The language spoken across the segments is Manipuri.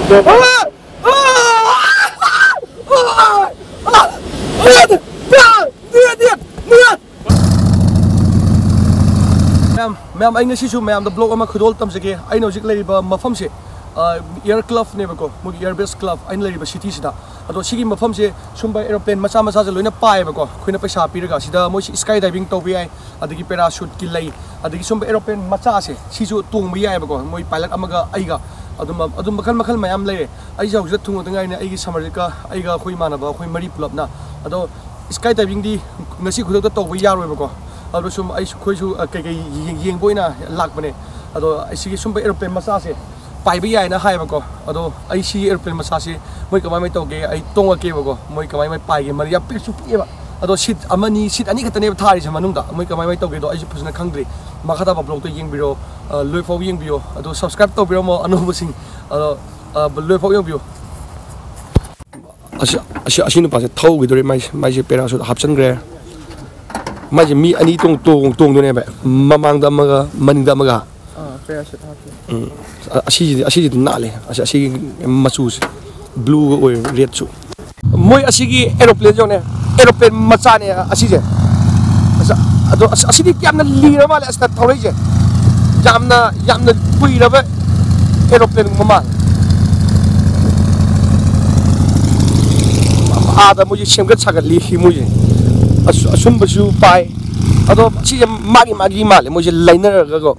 मैम आई नसीसु मैम द ब्लॉग अमा खुदोल तमजगे आई नौजिक लेरिबा मफम से एयर क्लब नेबको मुगी एयरबेस क्लब आई लेरिबा सिटी सिदा अदो सिगी मफम से सुंबा एरोप्लेन मचा मचा जे लोइना पाएबको खुइना पैसा पिरगा सिदा मोइ स्काई डाइविंग तौबि आइ अदगी पैराशूट की लई अदगी सुंबा एरोप्लेन मचा से सिजु तोंबि आइबको मोइ पायलट अमगा आइगा अदुम मखल मखल मयाम लेरे आई जाउज थुंगो दंगाइने आइगी समरजिका आइगा खुइ मानबा खुइ मरी पुलपना अदो स्काई डाइविंग दी ngasi खुदक तौबि यारोइबको अदो सुम आई खोइसु कई येंगबोइना लाकबने अदो सिगी सुंबा एरोप्लेन मचा से पाइबि याइना हाइबको अदो आई सी एरोप्लेन मचा से मोइ कमाइ तौगे आई तोंगकेबको मोइ कमाइ पाइगे मरिया पेसु पिएबा अदो सीट अमनी सीट अनि खतने थारि से मनुंगा मोइ कमाइ तौगे दो आई फसना खंग्रे मखादा ब्लॉग तो येंबिरो लोइफाउ येंबियो अदो सब्सक्राइब तौबिरो मो अनुभवसिंग अदो लोइफाउ येंबियो असिनु पासे थौगिदोरे माइसे पैराशूट हापचनग्रे माजे मी अनि तोंगदोने बे ममांग दमगा मनिंग दमगा पैराशूट हापे असी नाले असी मचू ब्लू ओय रेड सु मोय असीगी एरोप्लेन जोने एरोप्लेन मचाने असीजे अदो असीदी क्यामना लीरा माले अस्ता थौरैजे यामना कुइरबा एरोप्लेन ममा आदा मुझे सेमगत सागली मुझे असुंबसु पाई अदो सी मागी माले मुझे लाइनरगो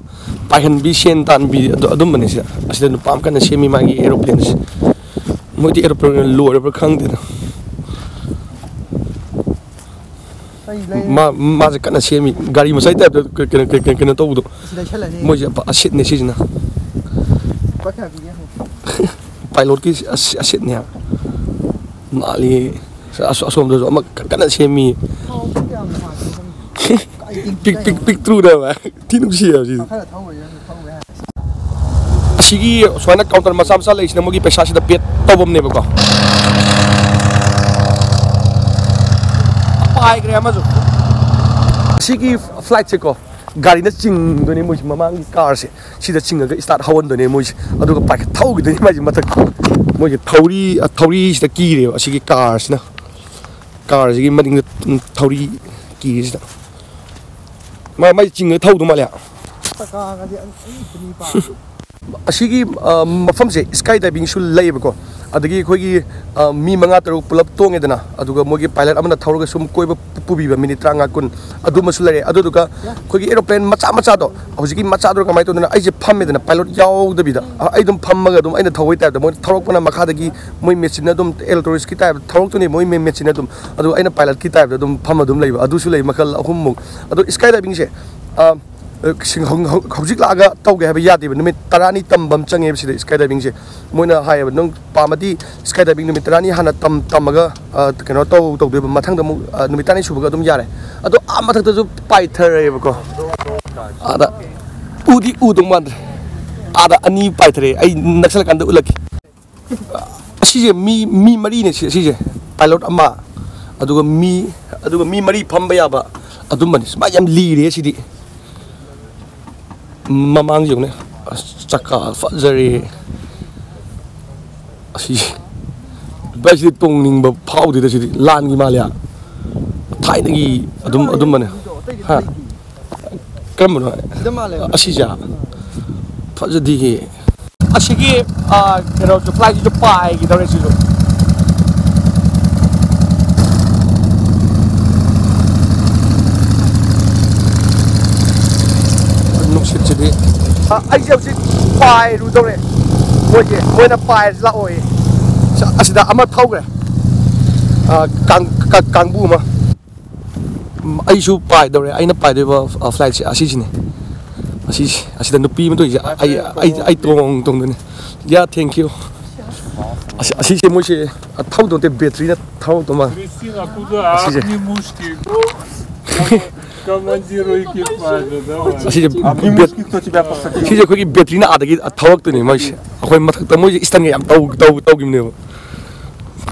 पाहन बी सेन तान बी अदुम बने से असिदा नुपाम कन सेमी मागी एरोप्लेन मोदी एरोप्लेन लोरबर खंगदे माजे कन सेमी गाड़ी मसाई टाइप केन तौदो मोजे असित ने सिजना पायलट की असित ने माली असोम दो अमा कन सेमी पिक थ्रू दा तीनुसी जी असिगी सोना काउंटर मसा मसा लेसिना मोगी पैसा सिदा पेट तौबम नेबको पाइ ग्रे अमाजो असिगी फ्लाइट से को गाड़ी न चिंग दोने मोज ममांग कार से सिदा चिंगगा स्टार्ट हावन दोने मोज अदुगा पाइ थौगी दोने माजी मथक मोज थौरी सिदा कीरे असिगी कार सिना कार सिगी मदिंग थौरी कीरे सिदा माइ चिंग थौदो माले असिगी मफम से स्काई डाइविंग सु लेबको अदगी खोगी मी मंगा तरु पुलप तोंगेदना अदुगा मोगी पायलट अमना थौरगा सुम कोइबा पुबीबा मिनिट 35 कुन अदुमसु लेरे अदुदुगा खोगी एरोप्लेन मचा दो हजिकी मचा दो कमाइ तोदना आइजे फम्मेदना पायलट यावदबिदा आइदुम फम्मगा दुम आइना थौइ टाइप मोइ थौरकपना मखादगी मोइ मेचिन दुम एलक्ट्रोनिक्स की टाइप थौरकतुनि मोइ मेचिन दुम अदु आइना पायलट की टाइप दुम फम्म दुम लेबा अदुसु लेइ मखल अहुममुक अदु स्काई डाइविंग से हौजिक लागा तौगे है यादेब नुमित 10 तंबम चंगे बिसिद स्काई डाइविंग से मोइना हायब नंग पामदी स्काई डाइविंग नुमित 10 हाना तमगा कनो तौदेब मथंग नुमित 10 सुबगा दुम यारे अदो आ मथक जो पाइथरेबको आदा उदी उदुम मांद्रे आदा अनि पाइथरे आई नक्सल कंद उलकी असिजे मी मरी ने सिजे पायलट अमा अदुगा मी मरी फंबा याबा अदुम बनि मा याम लीरे सिदी ममांग जोने चक्का फजरे असी बाइसि तोंगनिंग ब फाउदे दसिदि लानगी माल्या थाइनगी अदुम बने हा क्रमनो असी जा फजदी हे असिगी केरो जो फ्लाइट जो पाई की दरे सिजो आई जब पाई रुदौरे मोइना पाई लाओए असिदा अमा थौग्रे कांगबु मा आइसु पाई दौरे आइना पाई देबा फ्लाइट से असिसिने असिदा नुपी मतो आई तोंगने या थैंक यू असिसे मोइसे थौदोते बैटरी ना थौदोमा असिसे командиру экипажа, давай. Сиже коги бетрина адаги थौरक्तुनि मोइसे अखोय मथक्ता मोइ इस्तानगे याम तौगिमनेबो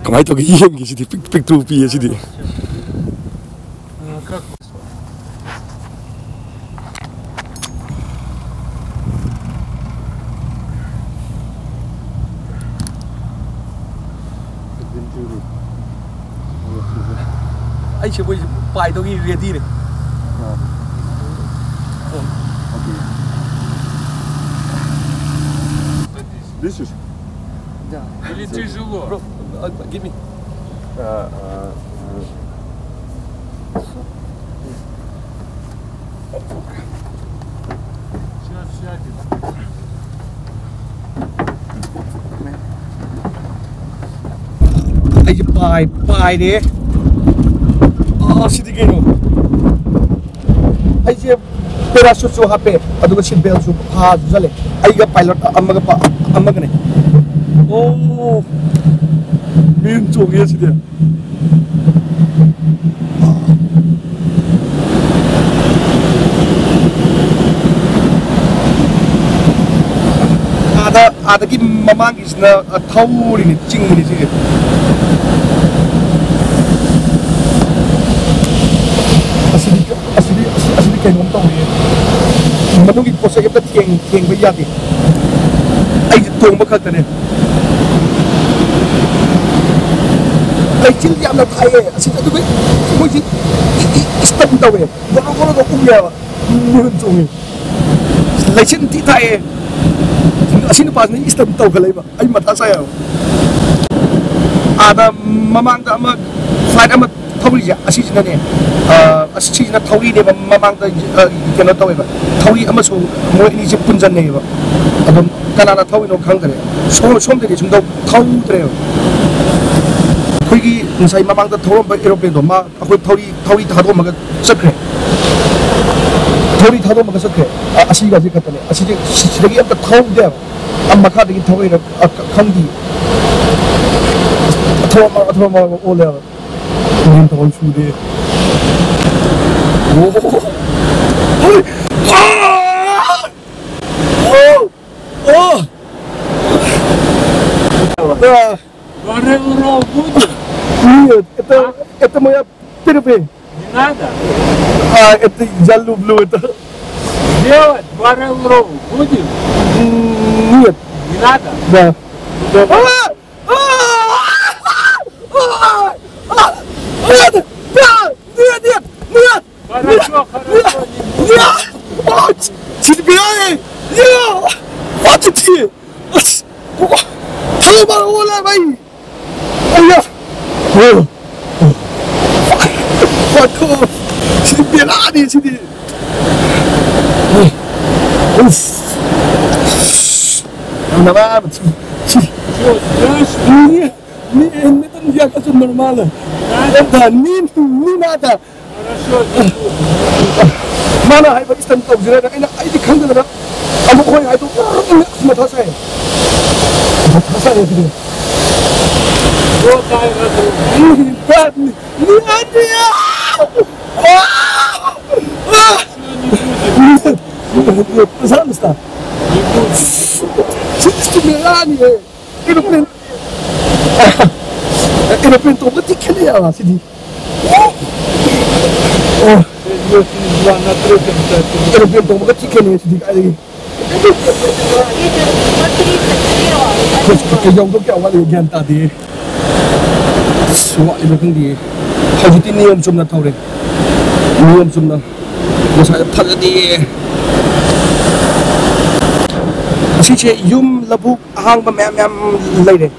कमाइ तौगे येंगे सिदि पिक थ्रू पिए सिदि ai chỉ bây bài tôi ghi ready này This is. Или тяжело? bro give me Сейчас сядет. ai chỉ bài đấy sidi keno ai chỉ parachute so hape aduga seat belt so ha jale ai ga pilot amaga ne oh min chonge sidi ada ki mamang isna thawri ni ching ni sidi asli kayak ngomong ni, menunggu proses kita tiang bayar ni, aje tuang bakal tadi, aje cili yang nak kaya, asli tu be, semua sih, istam tahu be, kalau tu umya, muncul ni, lecin tidak kaya, asli pas ni istam tahu kalau iba, aje mata saya, ada mamang dah amat, flight amat thawri ja asi jina ne asi jina thawri ne mamang da kena tawe ba thawri amaso moi ni je punjan ne ba adom kana thawri no khang dare som de chung do thaw dare khoi gi nsai mamang da thawam ba aeroplane do ma khoi thawri thado ma ga sakre thawri thado ma ga sakre asi ga je katane asi je siregi am da thaw de am ma kha de thawri ra khang di thawma ole Ini tahun sudah. Баррел будет? Нет, это моя первая. Не надо. Это я люблю это. Делать баррел будет? Нет. Не надо? Да. Нет! Хорошо, хорошо. Нет! Терпение! Нет! Хватите! Тауба ола бай! Ая! Хватко! Терпение сиди! Уф! Нормально! Что, страшно? Нет! Это я хочу нормально! Это не надо! Хорошо, Mana hai bagi stem top zira na ina ai dikhang na amu khoi hai to matha sai ni вот дай раду. ni adia Пожалуйста. Не будет. Чисто мирани. Aeroplane то вот тикали я сиди. На третьем этаже. Aeroplane то вот тикали сиди. Cái dòng tôi kéo qua thì ghen ta đi Suat itu kan di Hajit ini om sumna tahu deh Ini om sumna Masa thật đi Chị chị yum labu hang ba mẹ lấy đấy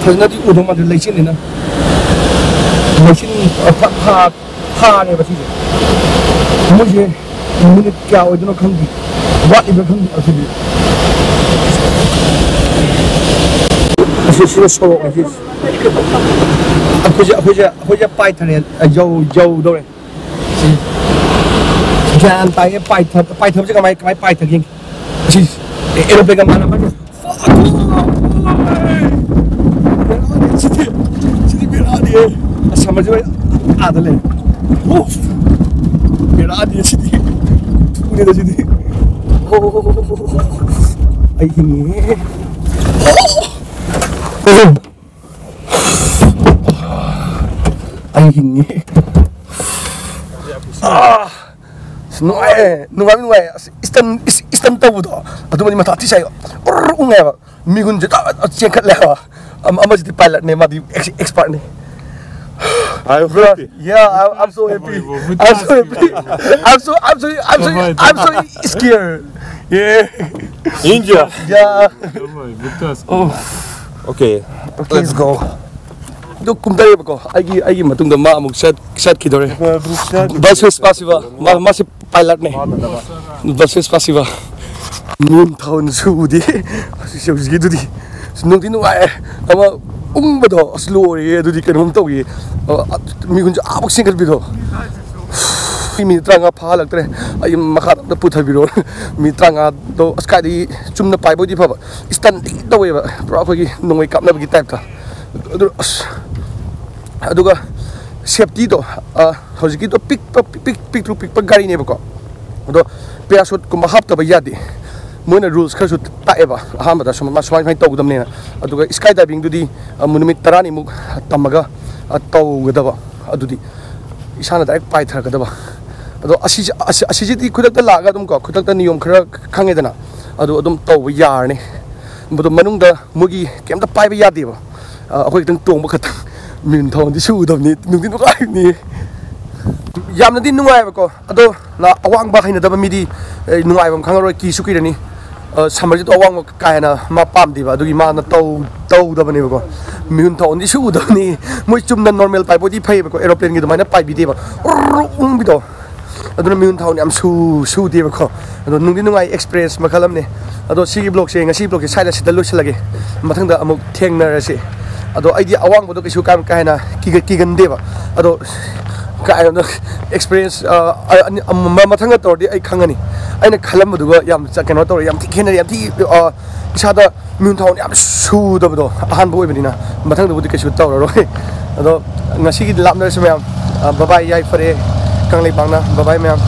Thật ra thì udong mà lấy xin này nè Lấy xin tha này bà chị Mỗi gì Minute kéo itu nó không đi Wat itu không đi ở sini Sini solo lagi. Aku je pai thằng này dầu đâu này. Jangan tanya pai thằng chứ cái máy pai thằng gì. Chị aeroplane cái mana mana. Sini biar dia. Sama je ada le. Biar dia sini. Ini dah sini. Ai ini. Ay hingi nuai istam tahu tu atu mani mata hati saya ungai ba migun je tak cengkat lewa ama jadi pilot ni mati expert ni I'm happy. Yeah, I'm so happy. I'm so happy. I'm so scared. Yeah. India. Yeah. Давай, вытаскивай. Oh. Okay. Let's go. Do kumtay ba ko? Ay matung da ma amuk set kidore. Balse spasiba. Ma si pilot ne. Balse spasiba. Nun taon sudi. Si gitu di. Nung tinu ay ama bado slow ye do di kanum to ye. Mi kun abuk single bido. Mi tranga pha lagtre ay makha da putha biro. Mi tranga do sky di chumna pai bo di pha. Stand do we ba. Pro gi nongoi kap na gi type ta. Aduga safety do hojiki do pick gari ne ba ko. Do parachute ko mahap ta ba yadi. Mona rules khasu taeba ahamba da suma swai mai tawdam ne aduga skydiving dudi munumit tarani mu tamaga tawgada ba adudi isana direct pai thar kada ba ado asi di khudak ta laga dum ko khudak ta niyom khara khange dana adu adum taw yar ne bodo manung da mugi kemta pai ba yadi ba akoi tang tong ba khat min thong di su dam ni nungdi no kai ni yamna di nungai ba ko ado la awang ba khaina da ba mi di nungai bam khangaro ki su ki ni samar to awang ka na ma pam di ba du gi ma na taw da ba ni ba ko min thong di su da ni moi chum na normal pai bo di phai ba ko aeroplane gi do mai na pai bi di ba bi do adu na min thong am su di ba ko ado nungdi nungai experience ma khalam ne ado si block se ngasi block ke side sida lu silage mathang da amuk theng na ra se ado ai di awang bo do kisu kam ka na ki gan de ba ado ka experience mathang tor di ai khangani aina khalam du ga yam keno tor yam thi khen yam thi isada min thong yam su da do han boi bani na mathang du kisu tor ro ado ngasi gi lam na se yam bye bye yai fare kanglei bangna bye bye ma'am